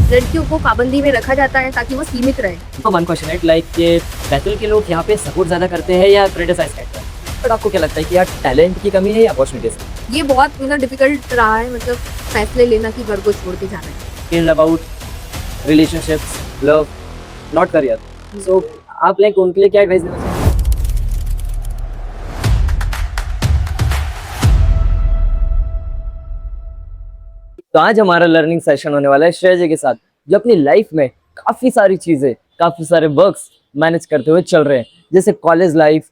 लड़कियों को पाबंदी में रखा जाता है ताकि वो सीमित रहे। तो वन क्वेश्चन है लाइक कि बैतूल के लोग यहाँ पे सपोर्ट ज़्यादा करते हैं या क्रिटिसाइज करते हैं, बट आपको क्या लगता है कि यार टैलेंट की कमी है या अपॉर्चुनिटीज? ये बहुत डिफिकल्ट रहा है, फैसले लेना कि घर को छोड़ के जाना है। Field about relationships, love, not career, so आप लाइक उनके लिए क्या एडवाइस देना चाहेंगे? तो आज हमारा लर्निंग सेशन होने वाला है श्रेया जी के साथ, जो अपनी लाइफ में काफ़ी सारी चीज़ें, काफ़ी सारे वर्क्स मैनेज करते हुए चल रहे हैं, जैसे कॉलेज लाइफ,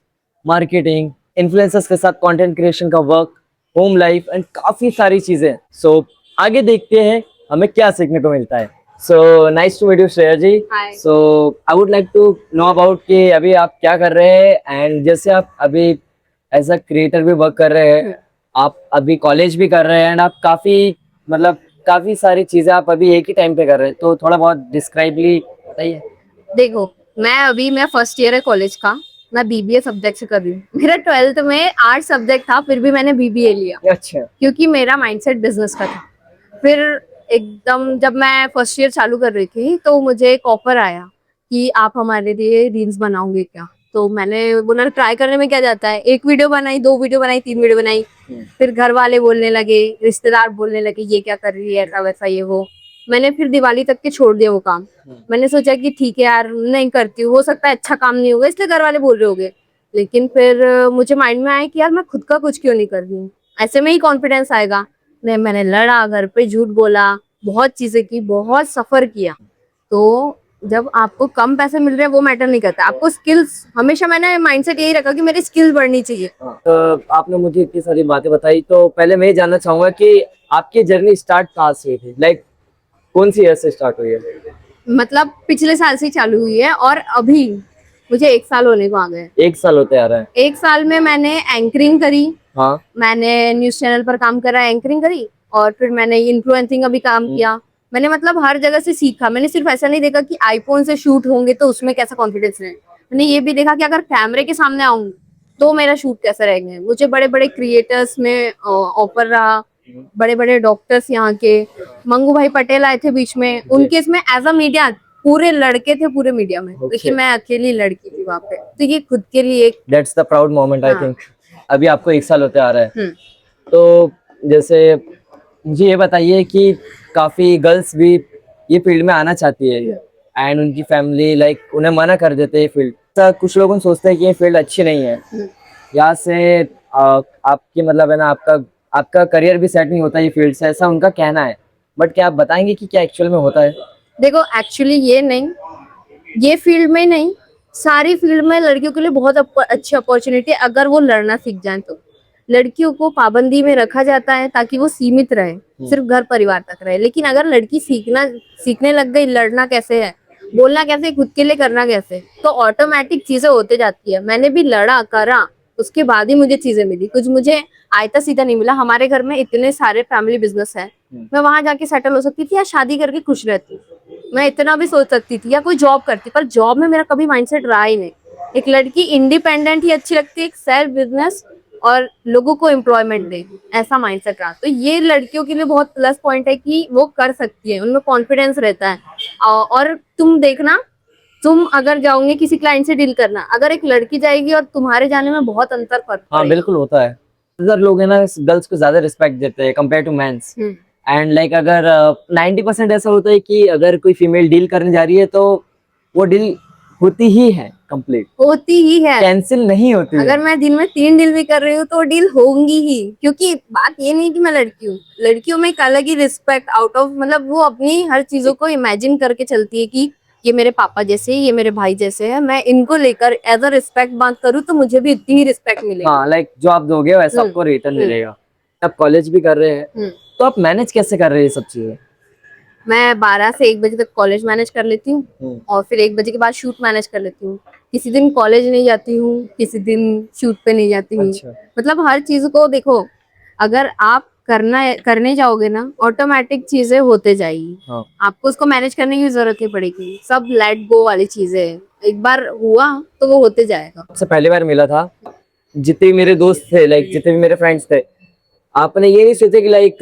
मार्केटिंग, इन्फ्लुएंसर्स के साथ कंटेंट क्रिएशन का वर्क, होम लाइफ एंड काफ़ी सारी चीज़ें। सो आगे देखते हैं हमें क्या सीखने को मिलता है। So nice to meet you Shreya ji. Hi. So I would like to know about कि अभी आप क्या कर रहे हैं, एंड जैसे आप अभी एज अ क्रिएटर भी वर्क कर रहे हैं, आप अभी कॉलेज भी कर रहे हैं, एंड आप काफी सारी चीजें आप अभी एक ही टाइम पे कर रहे हैं, तो थोड़ा बहुत डिस्क्राइबली बताइए। देखो, मैं फर्स्ट ईयर है कॉलेज का। मैं बीबीए सब्जेक्ट से कर रही हूँ। मेरा 12th में आर्ट सब्जेक्ट था, फिर भी मैंने बीबीए लिया अच्छा। क्योंकि मेरा माइंडसेट बिजनेस का था। फिर एकदम जब मैं फर्स्ट ईयर चालू कर रही थी तो मुझे एक ऑफर आया कि आप हमारे लिए रील्स बनाओगे क्या। तो मैंने बोला ट्राई करने में क्या जाता है। एक वीडियो बनाई, 2 वीडियो बनाई, 3 वीडियो बनाई। फिर घर वाले बोलने लगे, रिश्तेदार बोलने लगे ये क्या कर रही है, ऐसा वैसा ये वो। मैंने फिर दिवाली तक के छोड़ दिया वो काम। मैंने सोचा कि ठीक है यार, नहीं करती हूँ, हो सकता है अच्छा काम नहीं होगा, इसलिए घर वाले बोल रहे होंगे। लेकिन फिर मुझे माइंड में आया कि यार मैं खुद का कुछ क्यों नहीं कर रही हूँ, ऐसे में ही कॉन्फिडेंस आएगा। नहीं, मैंने लड़ा, घर पे झूठ बोला, बहुत चीजें की, बहुत सफर किया। तो जब आपको कम पैसे मिल रहे हैं वो मैटर नहीं करता, आपको स्किल्स, हमेशा मैंने माइंडसेट यही रखा कि मेरी स्किल्स बढ़नी चाहिए। तो आपने मुझे इतनी सारी बातें बताई, तो पहले मैं ये जानना चाहूंगा कि आपकी जर्नी स्टार्ट कहाँ से हुई थी, लाइक कौन सी ईयर से स्टार्ट हुई है? पिछले साल से ही चालू हुई है और अभी मुझे 1 साल होने को आ गए। 1 साल होते आ रहा है। 1 साल में मैंने एंकरिंग करी। हाँ। मैंने न्यूज चैनल पर काम करा, एंकरिंग करी, और फिर मैंने इन्फ्लुएंसिंग का भी काम किया। मैंने हर जगह से सीखा। मैंने सिर्फ ऐसा नहीं देखा कि आईफोन से शूट होंगे तो उसमें कैसा कॉन्फिडेंस रहे। मैंने ये भी देखा कि अगर कैमरे के सामने आऊं तो मेरा शूट कैसा रहेगा। मुझे बड़े बड़े क्रिएटर्स में ऑफर रहा, बड़े बड़े डॉक्टर्स यहाँ के, मंगू भाई पटेल आए थे बीच में, उनके इसमें एज अ मीडिया पूरे लड़के थे पूरे मीडिया में, लेकिन मैं अकेली लड़की थी वहाँ पे। तो ये खुद के लिए एक that's the proud moment I think. अभी आपको 1 साल होते आ रहा है, हम्म। तो जैसे मुझे ये बताइए कि काफी गर्ल्स भी ये फील्ड में आना चाहती है, एंड उनकी फैमिली लाइक उन्हें मना कर देते हैं फील्ड। कुछ लोग सोचते हैं कि ये फील्ड अच्छी नहीं है, यहाँ से आपकी है ना, आपका करियर भी सेट नहीं होता ये फील्ड से, ऐसा उनका कहना है। बट क्या आप बताएंगे कि क्या एक्चुअल में होता है? देखो, एक्चुअली ये फील्ड में नहीं, सारी फील्ड में लड़कियों के लिए बहुत अच्छी अपॉर्चुनिटी है अगर वो लड़ना सीख जाए तो। लड़कियों को पाबंदी में रखा जाता है ताकि वो सीमित रहे, सिर्फ घर परिवार तक रहे। लेकिन अगर लड़की सीखने लग गई, लड़ना कैसे है, बोलना कैसे, खुद के लिए करना कैसे, तो ऑटोमेटिक चीजें होते जाती है। मैंने भी लड़ा करा, उसके बाद ही मुझे चीजें मिली। कुछ मुझे आयता सीधा नहीं मिला। हमारे घर में इतने सारे फैमिली बिजनेस है, मैं वहां जाके सेटल हो सकती थी या शादी करके खुश रहती, मैं इतना भी सोच सकती थी, या कोई जॉब करती, पर जॉब में मेरा कभी माइंडसेट रहा ही नहीं। एक लड़की इंडिपेंडेंट ही अच्छी लगती है, एक सेल्फ बिजनेस और लोगों को एम्प्लॉयमेंट दे, ऐसा माइंडसेट रहा। तो ये लड़कियों के लिए बहुत प्लस पॉइंट है कि वो कर सकती है, उनमें कॉन्फिडेंस रहता है। और तुम देखना, तुम अगर जाओगे किसी क्लाइंट से डील करना, अगर एक लड़की जाएगी और तुम्हारे जाने में बहुत अंतर फर्क पड़ेगा। हाँ बिल्कुल होता है। अगर लोग है ना गर्ल्स को ज्यादा रिस्पेक्ट देते हैं compare to mens, and like अगर 90% ऐसा होता है कि अगर कोई फीमेल डील करने जा रही है तो वो डील होती ही है, कंप्लीट होती ही है, कैंसिल नहीं होती। अगर मैं दिन में 3 डील भी कर रही हूँ तो डील होंगी ही, क्योंकि बात ये नहीं कि मैं लड़की हूँ। लड़कियों में एक अलग ही रिस्पेक्ट आउट ऑफ, वो अपनी हर चीजों को इमेजिन करके चलती है कि ये मेरे पापा जैसे, ये मेरे भाई जैसे है, मैं इनको लेकर एज अ रिस्पेक्ट बात करूँ तो मुझे भी इतनी ही रिस्पेक्ट मिलेगी। हाँ, लाइक जो आप दोगे वैसा आपको रिटर्न मिलेगा। आप कॉलेज भी कर रहे हैं, तो आप मैनेज कैसे कर रहे हैं ये सब चीजें? मैं 12 से 1 बजे तक कॉलेज मैनेज कर लेती हूँ, और फिर 1 बजे के बाद शूट मैनेज कर लेती हूँ। किसी दिन कॉलेज नहीं जाती हूँ, किसी दिन शूट पे नहीं जाती हूँ। अच्छा। हर चीज को देखो, अगर आप करने जाओगे ना, ऑटोमेटिक चीजें होते जाएगी। हाँ। आपको उसको मैनेज करने की जरूरत नहीं पड़ेगी। सब लेट गो वाली चीजें है, एक बार हुआ तो वो होते जाएगा। सबसे पहली बार मिला था, जितने भी मेरे दोस्त थे, लाइक जितने भी मेरे फ्रेंड्स थे, आपने ये नहीं सोचा कि लाइक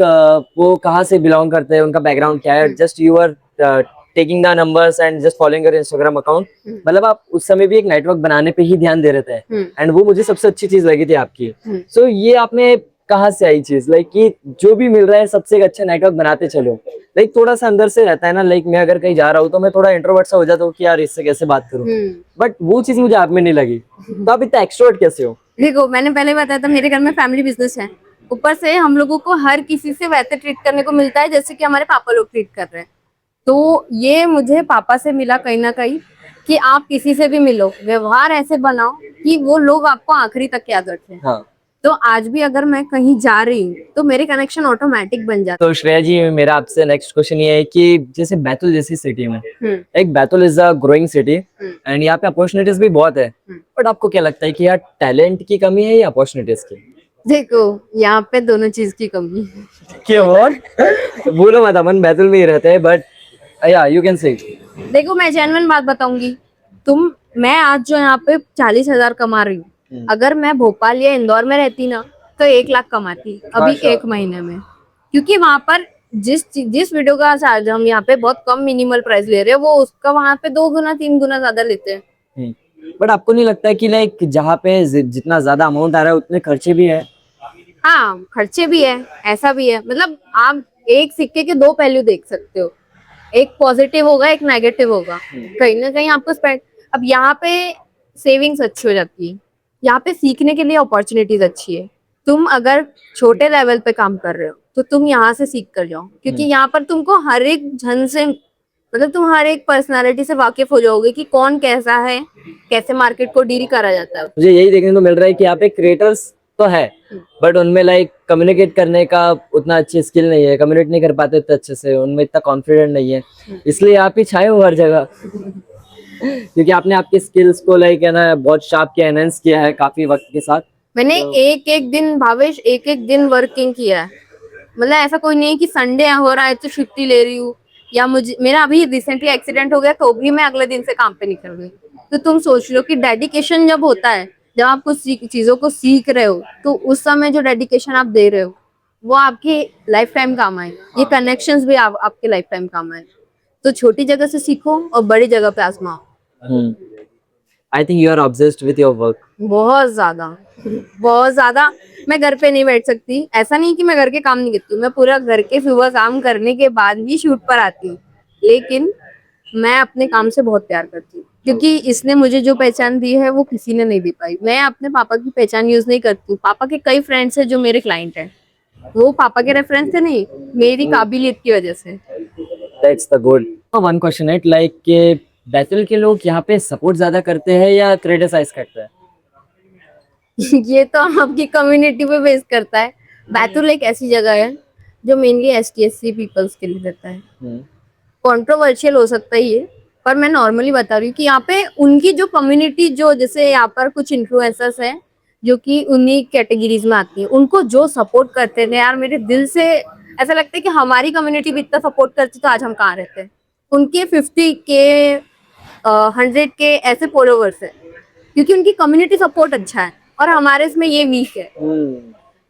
वो कहाँ से बिलोंग करते हैं, उनका बैकग्राउंड क्या है, just you are taking the numbers and just following your Instagram account, मतलब आप उस समय भी एक नेटवर्क बनाने पे ही ध्यान दे रहे थे, एंड वो मुझे सबसे अच्छी चीज लगी थी आपकी। सो ये आप में कहाँ से आई चीज, लाइक कि जो भी मिल रहा है सबसे एक अच्छा नेटवर्क बनाते चलो? लाइक थोड़ा सा अंदर से रहता है ना, लाइक मैं अगर कहीं जा रहा हूँ तो मैं थोड़ा इंट्रोवर्ट सा हो जाता हूँ कि यार इससे कैसे बात करूँ, बट वो चीज मुझे आप में नहीं लगी। तो आप इतना एक्सट्रोवर्ट कैसे हो? देखो, मैंने पहले बताया था, मेरे घर में फैमिली बिजनेस है। ऊपर से हम लोगों को हर किसी से वैसे ट्रीट करने को मिलता है जैसे कि हमारे पापा लोग ट्रीट कर रहे हैं। तो ये मुझे पापा से मिला कहीं ना कहीं, कि आप किसी से भी मिलो, व्यवहार ऐसे बनाओ कि वो लोग आपको आखिरी तक याद रखें। हाँ। तो आज भी अगर मैं कहीं जा रही हूँ तो मेरे कनेक्शन ऑटोमेटिक बन जाते तो श्रेया जी, मेरा आपसे नेक्स्ट क्वेश्चन ये है कि जैसे बैतूल जैसी सिटी में, हैं। एक Betul is a growing city and यहाँ पे अपॉर्चुनिटीज भी बहुत है, बट आपको क्या लगता है कि यार टैलेंट की कमी है या अपॉर्चुनिटीज की? देखो, यहाँ पे दोनों चीज की कमी है। क्यों? और बोलो मत, अपन बैतूल में ही रहते हैं, बट या यू कैन से। देखो, मैं जेन्युइन बात बताऊंगी। मैं आज जो यहाँ पे 40,000 कमा रही हूँ, अगर मैं भोपाल या इंदौर में रहती ना तो 1 लाख कमाती अभी माशाल्लाह। 1 महीने में। क्योंकि वहां पर जिस वीडियो का चार्ज हम यहाँ पे बहुत कम मिनिमल प्राइस ले रहे हैं, वो उसका वहां पे 2 गुना 3 गुना ज्यादा लेते हैं। बट आपको नहीं लगता है कि लाइक जहाँ पे जितना ज्यादा अमाउंट आ रहा है उतने खर्चे भी है? हाँ, खर्चे भी है, ऐसा भी है। मतलब आप एक सिक्के के दो पहलू देख सकते हो, एक पॉजिटिव होगा, एक नेगेटिव होगा। कहीं ना कहीं आपको स्पेंड, अब यहाँ पे सेविंग्स अच्छी हो जाती है, यहाँ पे सीखने के लिए अपॉर्चुनिटीज अच्छी है। तुम अगर छोटे लेवल पे काम कर रहे हो तो तुम यहाँ से सीख कर जाओ, क्योंकि यहाँ पर तुमको हर एक जन से, मतलब तुम हर एक पर्सनालिटी से वाकिफ हो जाओगे कि कौन कैसा है, कैसे मार्केट को डील करा जाता है। मुझे यही देखने को मिल रहा है कि यहाँ पे क्रिएटर्स तो है, बट उनमें लाइक कम्युनिकेट करने का उतना अच्छी स्किल नहीं है, कम्युनिकेट नहीं कर पाते इतने अच्छे से, उनमें इतना कॉन्फिडेंट नहीं है, इसलिए आप ही छाए हो हर जगह। क्योंकि आपने आपकी स्किल्स को लाइक है ना बहुत शार्प किया, एनहेंस किया है काफी वक्त के साथ। मैंने एक एक दिन, भावेश, एक एक दिन वर्किंग किया है। मतलब ऐसा कोई नहीं है कि संडे हो रहा है तो छुट्टी ले रही हूँ, या मुझे, मेरा अभी रिसेंटली एक्सीडेंट हो गया तो भी मैं अगले दिन से काम पे निकल गई। तो तुम सोच लो कि डेडिकेशन जब होता है, जब आप कुछ चीजों को सीख रहे हो, तो उस समय जो डेडिकेशन आप दे रहे हो वो आपके लाइफ टाइम काम आए। ये कनेक्शंस भी आपके लाइफ टाइम काम आए। तो छोटी जगह से सीखो और बड़ी जगह पे आजमाओ। I think you are obsessed with your work. बहुत ज्यादा, बहुत ज्यादा। मैं घर पे नहीं बैठ सकती। ऐसा नहीं कि मैं घर के काम नहीं करती हूँ, मैं पूरा घर के सुबह काम करने के बाद भी शूट पर आती हूँ, लेकिन मैं अपने काम से बहुत प्यार करती हूँ, क्योंकि इसने मुझे जो पहचान दी है वो किसी ने नहीं दी पाई। मैं अपने पापा की पहचान यूज नहीं करती हूँ। पापा के कई फ्रेंड्स हैं जो मेरे क्लाइंट हैं, वो पापा के रेफरेंस से नहीं, मेरी काबिलियत की वजह से। That's the good. One question है लाइक कि बैतूल के लोग यहाँ पे सपोर्ट ज्यादा करते हैं या क्रिटिसाइज करते हैं? ये तो आपकी कम्युनिटी पे बेस करता है। बैतूल एक ऐसी जगह है जो मेनली ST SC पीपल्स के लिए रहता है। कंट्रोवर्शियल हो सकता है ये, पर मैं नॉर्मली बता रही हूँ कि यहाँ पे उनकी जो कम्युनिटी, जो जैसे यहाँ पर कुछ इन्फ्लुएंसर्स हैं जो कि उन्हीं कैटेगरीज में आती है, उनको जो सपोर्ट करते थे यार, मेरे दिल से ऐसा लगता है कि हमारी कम्युनिटी भी इतना सपोर्ट करती तो आज हम कहाँ रहते। उनके 50K 100K ऐसे फॉलोवर्स है, क्योंकि उनकी कम्युनिटी सपोर्ट अच्छा है और हमारे इसमें ये वीक है।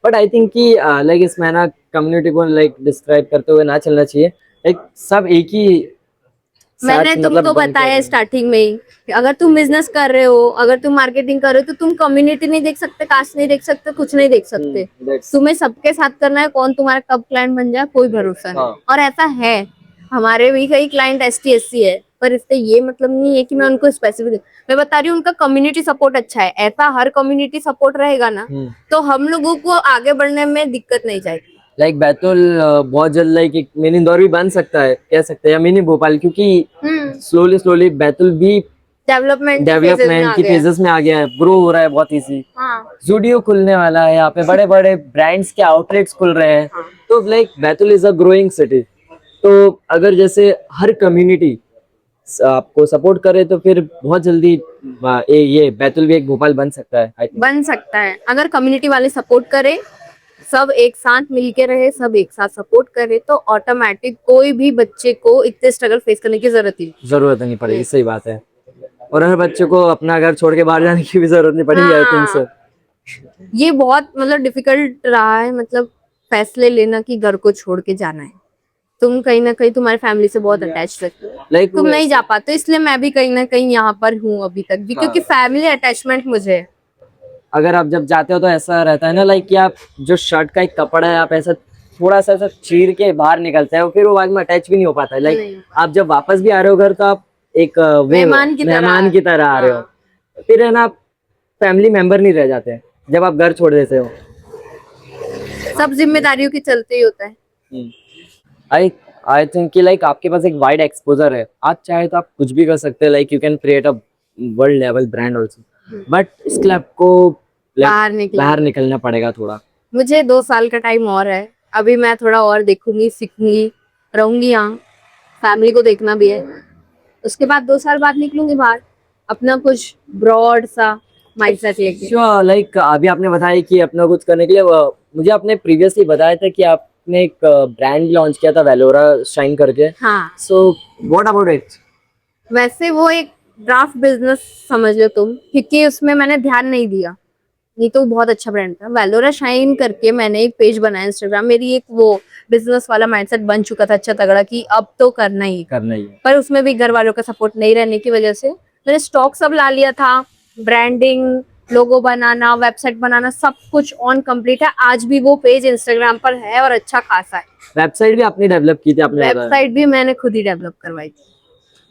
बट आई थिंक कि लाइक इसमें ना कम्युनिटी को लाइक डिस्क्राइब करते हुए ना चलना चाहिए, लाइक सब एक ही मैंने तुमको बताया स्टार्टिंग में ही कि अगर तुम बिजनेस कर रहे हो, अगर तुम मार्केटिंग कर रहे हो, तो तुम कम्युनिटी नहीं देख सकते, कास्ट नहीं देख सकते, कुछ नहीं देख सकते। तुम्हें सबके साथ करना है। कौन तुम्हारा कब क्लाइंट बन जाए कोई भरोसा नहीं। और ऐसा है, हमारे भी कई क्लाइंट ST SC है, पर इससे ये मतलब नहीं है कि मैं उनको स्पेसिफिक, मैं बता रही हूँ उनका कम्युनिटी सपोर्ट अच्छा है। ऐसा हर कम्युनिटी सपोर्ट रहेगा ना तो हम लोगों को आगे बढ़ने में दिक्कत नहीं जाएगी। लाइक बैतूल बहुत जल्द लाइक एक मिनी इंदौर भी बन सकता है, कह सकते हैं, या मिनी भोपाल, क्योंकि स्लोली स्लोली बैतूल भी डेवलपमेंट की फेजेस में आ गया है, ग्रो हो रहा है बहुत इजी। जूडियो खुलने वाला है यहाँ पे, बड़े बड़े ब्रांड्स के आउटलेट्स खुल रहे हैं। तो like Betul is a growing city. तो अगर जैसे हर कम्युनिटी आपको सपोर्ट करे तो फिर बहुत जल्दी ये बैतूल भी एक भोपाल बन सकता है। I think। बन सकता है अगर कम्युनिटी वाले सपोर्ट करे, सब एक साथ मिलके रहे, सब एक साथ सपोर्ट करे, तो ऑटोमेटिक कोई भी बच्चे को इतने स्ट्रगल फेस करने की जरूरत नहीं पड़ेगी। सही बात है। और हर बच्चे को अपना घर छोड़ के बाहर जाने की भी जरूरत नहीं पड़ेगी। आई थिंक सो ये बहुत मतलब डिफिकल्ट रहा है, मतलब फैसले लेना कि घर को छोड़ के जाना है। तुम कहीं ना कहीं तुम्हारी फैमिली से बहुत अटैच रहते हो, लाइक तुम नहीं जा पाते, इसलिए मैं भी कहीं ना कहीं यहाँ पर हूँ अभी तक भी, क्योंकि फैमिली अटैचमेंट मुझे है। अगर आप जब जाते हो तो ऐसा रहता है ना, लाइक कि आप जो शर्ट का एक कपड़ा है आप ऐसा थोड़ा सा ऐसा चीर के बाहर निकलते हो, फिर वो बाद में अटैच भी नहीं हो पाता है। नहीं। लाइक आप जब वापस भी आ रहे हो घर तो आप एक मेहमान की तरह आ रहे हो, फिर है ना आप फैमिली मेंबर नहीं रह जाते जब आप घर छोड़ देते हो। सब जिम्मेदारियों के चलते ही होता है। आई आई थिंक कि लाइक आपके पास एक वाइड एक्सपोजर है, आप चाहे तो आप कुछ भी कर सकते हैं, like you can create a world level brand also, but इसके लिए आपको बाहर निकलना पड़ेगा थोड़ा। मुझे 2 साल का टाइम और है, अभी मैं थोड़ा और देखूंगी, सीखूंगी, रहूंगी यहाँ, फैमिली को देखना भी है। उसके बाद 2 साल बाद निकलूंगी बाहर, अपना कुछ ब्रॉड सा माइंडसेट लेके। श्योर, लाइक अभी आपने बताया कि अपना कुछ करने के लिए मुझे आपने प्रीवियसली बताया था कि आपने एक ब्रांड लॉन्च किया था वेलोरा शाइन करके। हाँ, सो व्हाट अबाउट इट? वैसे वो एक ड्राफ्ट बिजनेस समझ लो तुम, क्योंकि उसमें मैंने ध्यान नहीं दिया, नहीं तो बहुत अच्छा ब्रांड था। वेलोरा शाइन करके मैंने एक पेज बनाया इंस्टाग्राम, मेरी एक वो बिजनेस वाला माइंडसेट बन चुका था अच्छा तगड़ा कि अब तो करना ही है। पर उसमें भी घर वालों का सपोर्ट नहीं रहने की वजह से मैंने स्टॉक सब ला लिया था, ब्रांडिंग, लोगो बनाना, वेबसाइट बनाना, सब कुछ ऑन कंप्लीट है। आज भी वो पेज इंस्टाग्राम पर है और अच्छा खासा है। वेबसाइट भी आपने डेवलप की थी? आपने वेबसाइट भी मैंने खुद ही डेवलप करवाई थी।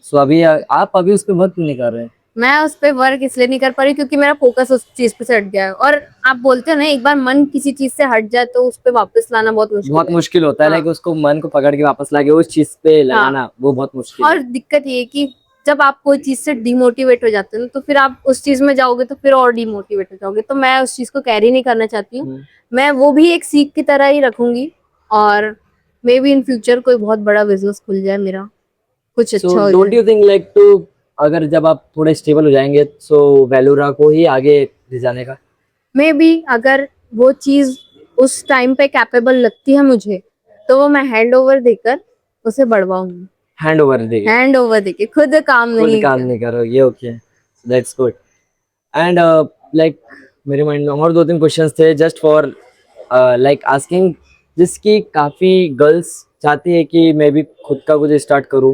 सो अभी आप अभी उस पर वर्क नहीं कर रहे हैं? मैं उस पर वर्क इसलिए नहीं कर पा रही क्योंकि मेरा फोकस उस चीज पे से हट गया है। और आप बोलते हो ना, एक बार मन किसी चीज से हट जाए तो उस पे वापस लाना बहुत मुश्किल होता है। हाँ। लाइक उसको मन को पकड़ के वापस लाके उस चीज पे लगाना वो बहुत मुश्किल और दिक्कत ये है कि जब आप कोई चीज से डिमोटिवेट हो जाते हैं तो फिर आप उस चीज में जाओगे तो फिर और डिमोटिवेट हो जाओगे, तो मैं उस चीज को कैरी नहीं करना चाहती हूँ। मैं वो भी एक सीख की तरह ही रखूंगी और मे बी इन फ्यूचर कोई बहुत बड़ा बिजनेस खुल जाए मेरा, कुछ अच्छा हो डोंट जाए। यू थिंक लाइक टू अगर जब आप थोड़े स्टेबल हो जाएंगे सो वेलोरा को ही आगे ले जाने का? मे बी अगर वो चीज उस टाइम पे कैपेबल लगती है मुझे तो वो मैं हैंड ओवर देकर उसे बढ़वाऊंगी। हैंड ओवर देके खुद काम नहीं करो ये okay, that's good. And like मेरे माइंड में और 2-3 क्वेश्चंस थे जस्ट फॉर लाइक आस्किंग, जिसकी काफी गर्ल्स चाहती है कि मैं भी खुद का कुछ स्टार्ट करूं,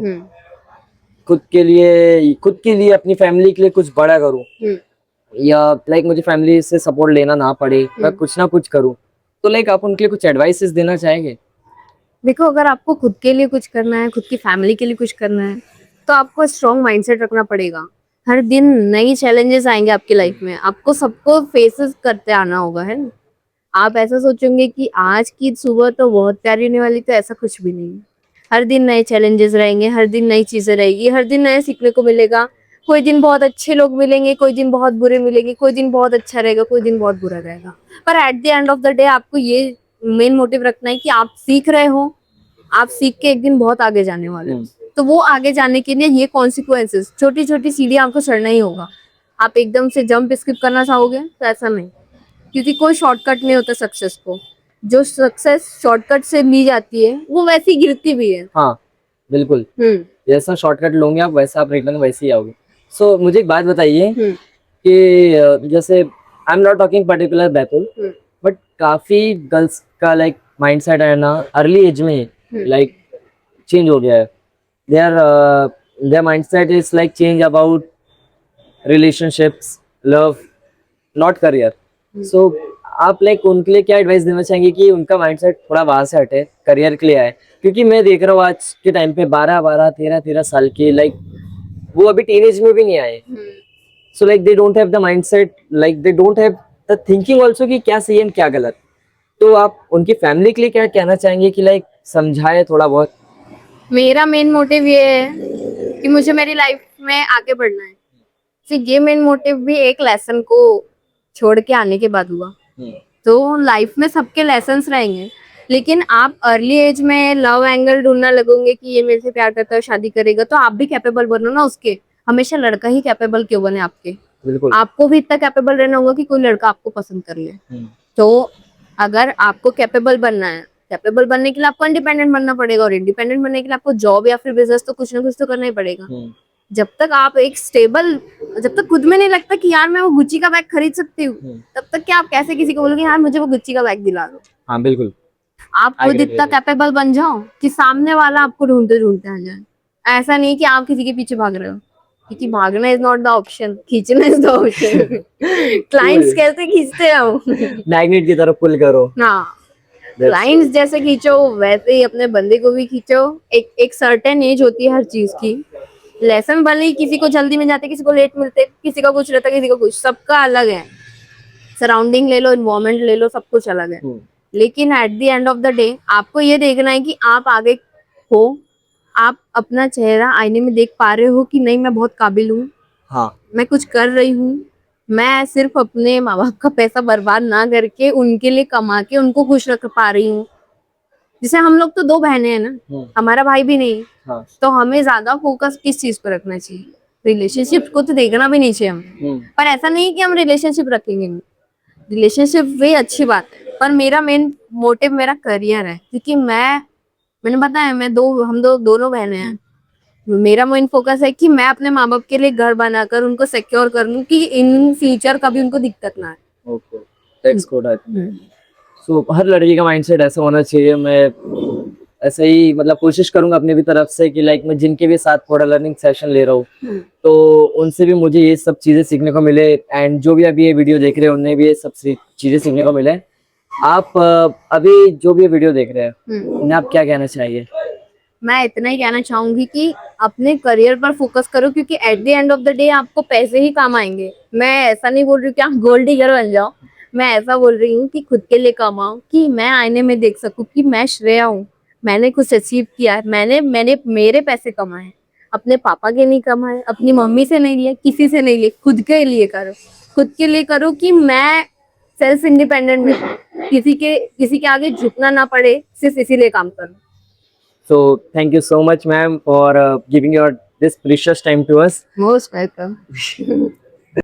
खुद के लिए अपनी फैमिली के लिए कुछ बड़ा करूं, या लाइक मुझे फैमिली से सपोर्ट लेना ना पड़े, मैं कुछ ना कुछ करूं, तो लाइक आप उनके लिए कुछ एडवाइसेस देना चाहेंगे? देखो, अगर आपको खुद के लिए कुछ करना है, खुद की फैमिली के लिए कुछ करना है, तो आपको स्ट्रॉन्ग माइंडसेट रखना पड़ेगा। हर दिन नई चैलेंजेस आएंगे आपकी लाइफ में, आपको सबको फेसेस करते आना होगा, है ना। आप ऐसा सोचेंगे कि आज की सुबह तो बहुत प्यारी होने वाली, तो ऐसा कुछ भी नहीं है। हर दिन नए चैलेंजेस रहेंगे, हर दिन नई चीजें रहेगी, हर दिन नया सीखने को मिलेगा। कोई दिन बहुत अच्छे लोग मिलेंगे, कोई दिन बहुत बुरे मिलेंगे, कोई दिन बहुत अच्छा रहेगा, कोई दिन बहुत बुरा रहेगा। पर at the end of the day आपको ये मेन मोटिव रखना है कि आप सीख रहे हो, आप सीख के एक दिन बहुत आगे जाने वाले हो। तो वो आगे जाने के लिए ये कॉन्सिक्वेंसेस, छोटी छोटी सीढ़ियां आपको चढ़ना ही होगा। आप एकदम से जंप स्किप करना चाहोगे तो ऐसा नहीं, क्योंकि कोई शॉर्टकट नहीं होता सक्सेस को। जो सक्सेस शॉर्टकट से ली जाती है वो वैसी गिरती भी है। हाँ बिल्कुल, जैसा शॉर्टकट लोगे आप वैसा आप रिटर्न वैसे ही आओगे। सो मुझे एक बात बताइए कि जैसे I am not talking particular Betul, but काफी गर्ल्स का लाइक माइंडसेट है ना अर्ली एज में लाइक चेंज हो गया है। Their mindset is like change about relationships, love, not career. So आप लाइक उनके लिए क्या एडवाइस देना चाहेंगे कि उनका माइंडसेट थोड़ा वहां से हटे, करियर के लिए आए? क्योंकि मैं देख रहा हूँ आज के टाइम पे 12-12, 13-13 साल के लाइक वो अभी टीनेज में भी नहीं आए। So like they don't have the mindset, like they don't have the thinking also कि क्या सही है क्या गलत। तो आप उनकी फैमिली के लिए क्या कहना चाहेंगे कि लाइक समझाए थोड़ा बहुत? मेरा मेन मोटिव ये है कि मुझे मेरी लाइफ में आगे बढ़ना है। फिर ये मेन मोटिव भी एक लेसन को छोड़ के आने के बाद हुआ। तो लाइफ में सबके लेसन्स रहेंगे, लेकिन आप अर्ली एज में लव एंगल ढूंढना लगोगे कि ये मेरे से प्यार करता है, शादी करेगा, तो आप भी कैपेबल बनो ना उसके। हमेशा लड़का ही कैपेबल क्यों बने आपके? बिल्कुल, आपको भी इतना कैपेबल रहना होगा कि कोई लड़का आपको पसंद कर ले। तो अगर आपको कैपेबल बनना है, कैपेबल बनने के लिए आपको इंडिपेंडेंट बनना पड़ेगा, और इंडिपेंडेंट बनने के लिए आपको जॉब या फिर बिजनेस तो कुछ ना कुछ तो करना ही पड़ेगा। जब तक आप एक स्टेबल, जब तक खुद में नहीं लगता कि यार मैं वो गुच्ची का बैग खरीद सकती हूँ, तब तक क्या आप कैसे किसी को बोलोगे यार मुझे वो गुच्ची का बैग दिला दो? हाँ बिल्कुल। आप I खुद get इतना it. कैपेबल बन जाओ कि सामने वाला आपको ढूंढते ढूंढते आ जाए। ऐसा नहीं कि आप किसी के पीछे भाग रहे हो, क्योंकि भागना इज नॉट द ऑप्शन, खींचना is the option. Clients Cool. कैसे खींचते हैं हम? मैग्नेट की तरफ पुल करो। हाँ, That's क्लाइंट्स जैसे खींचो वैसे ही अपने बंदे को भी खींचो। एक सर्टेन एज होती है हर चीज की। लेसन भले ही किसी को जल्दी में जाते, किसी को लेट मिलते, किसी का कुछ रहता, किसी का कुछ, सबका अलग है। सराउंडिंग ले लो, इन्वायरमेंट ले लो, सब कुछ अलग है। लेकिन at the end of the day आपको ये देखना है कि आप आगे हो, आप अपना चेहरा आईने में देख पा रहे हो कि नहीं मैं बहुत काबिल हूँ, हाँ, मैं कुछ कर रही हूँ, मैं सिर्फ अपने माँ बाप का पैसा बर्बाद ना करके उनके लिए कमा के उनको खुश रख पा रही हूँ। जैसे हम लोग तो 2 बहनें हैं ना, हमारा भाई भी नहीं, हाँ। तो हमें ज्यादा फोकस किस चीज पर रखना चाहिए? रिलेशनशिप को तो देखना भी नहीं चाहिए हमें। पर ऐसा नहीं कि हम रिलेशनशिप रखेंगे नहीं, रिलेशनशिप भी अच्छी बात है, पर मेरा मेन मोटिव मेरा करियर है। क्योंकि मैंने बताया हम दोनों बहनें हैं। मेरा मेन फोकस है कि मैं अपने माँ बाप के लिए घर बनाकर उनको सिक्योर कर लूं कि इन फ्यूचर कभी उनको दिक्कत ना आए। Okay, that's good. सो हर लड़की का माइंडसेट ऐसा होना चाहिए। मैं ऐसे ही मतलब कोशिश करूंगा अपने भी तरफ से कि लाइक मैं जिनके भी साथ थोड़ा लर्निंग सेशन ले रहा हूँ तो उनसे भी मुझे ये सब चीजें सीखने को मिले, एंड जो भी अभी ये वीडियो देख रहे हैं उन्हें भी ये सब चीजें सीखने को मिले। आप अभी जो भी ये वीडियो देख रहे हैं उन्हें आप क्या कहना चाहिए? मैं इतना ही कहना चाहूंगी कि अपने करियर पर फोकस करो, क्योंकि at the end of the day आपको पैसे ही काम आएंगे। मैं ऐसा नहीं बोल रही हूँ कि आप गोल्ड डिगर बन जाओ, मैं ऐसा बोल रही हूँ कि खुद के लिए कमाओ, कि मैं आईने में देख सकूं कि मैं श्रेया हूँ, मैंने कुछ अचीव किया है, मैंने मेरे पैसे कमाए, अपने पापा के नहीं कमाए, अपनी मम्मी से नहीं लिए, किसी से नहीं लिए, खुद के लिए करो। खुद के लिए करो कि मैं सेल्फ इंडिपेंडेंट में किसी के आगे झुकना ना पड़े, सिर्फ इसीलिए काम करो। So thank you so much, ma'am, for giving your this precious time to us. Most welcome.